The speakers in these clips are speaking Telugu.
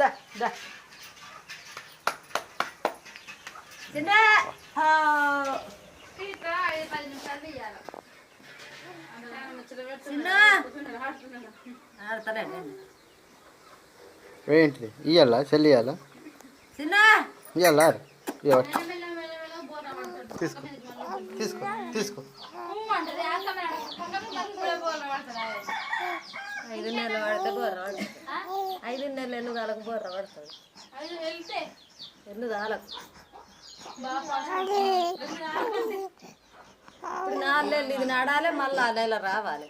దా దా చిన్న ఏంటిది ఇయ్యాలా చెల్లి ఇయ్యాలా చిన్న ఇయ్యాలా తీసుకో తీసుకో తీసుకో 5 నెలలు పడితే బొర్ర పడుతుంది 5 నెలలు ఎన్ను కాలకు బొర్ర పడుతుంది ఎన్ను కాలకు ఇప్పుడు 4 నెలలు ఇది నడాలి మళ్ళీ 6 నెలలు రావాలి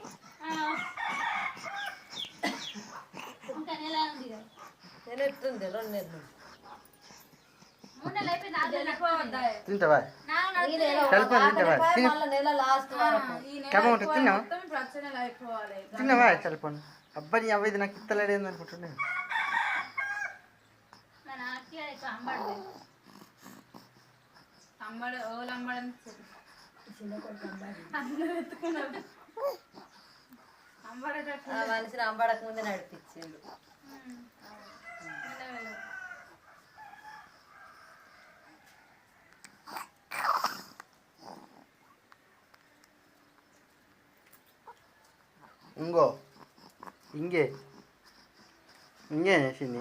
నెల ఎట్టుంది 2 నెలలు తింటావా నెల లాస్ట్ వరకు తిన్నావా తిన్నావా చల్పను అబ్బాయి అవ్వది నాకు ఇత్తలేడు ఏందనుకుంటున్నా మనిషిని అంబడక ముందే నడిపించిండు ఇంగో ఇంగే వేసింది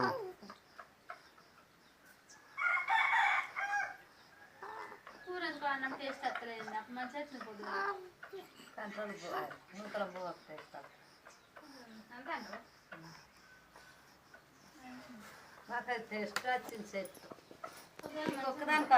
కంట్రోల్ నూకల బువ్వ నాకైతే టేస్ట్ వచ్చింది సెట్ ఒక్కదానికి